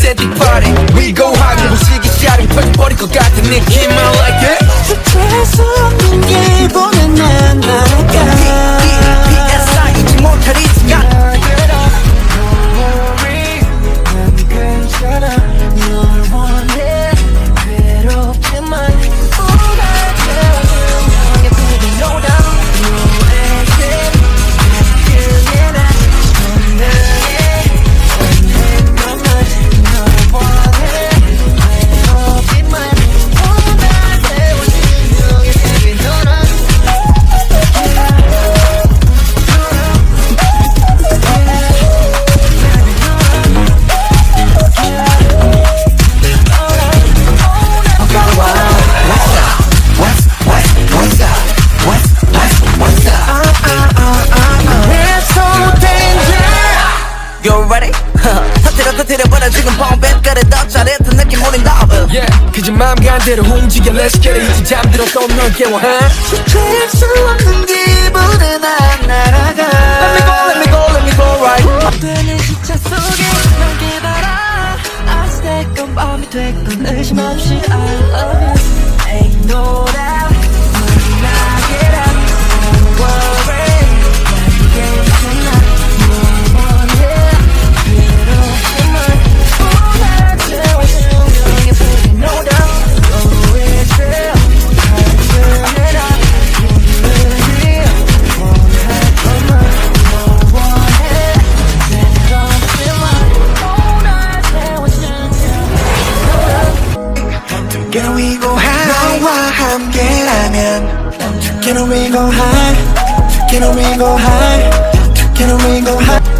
romantic party We go high 무시기 샤링 터져버릴 것 같은 느낌 I like it 주체할 수 없는 기분에 난 날아가 PSI 잊지 못할 이 시간 You ready? 터뜨려 지금 펑백가래 더 잘했던 느낌 우린 더블 Yeah 그저 마음 간대로 움직여 Let's get it 이제 잠들었던 널 깨워해 주체할 수 없는 기분에 난 날아가 Let me go right 되는 시차 속에 널 기다려 I stay 건 밤이 됐건 의심 없이 I love you Ain't no doubt 만나게라 Don't worry 난 괜찮아 Together we go high 너와 함께라면 Together we go high Together we go high Together we go high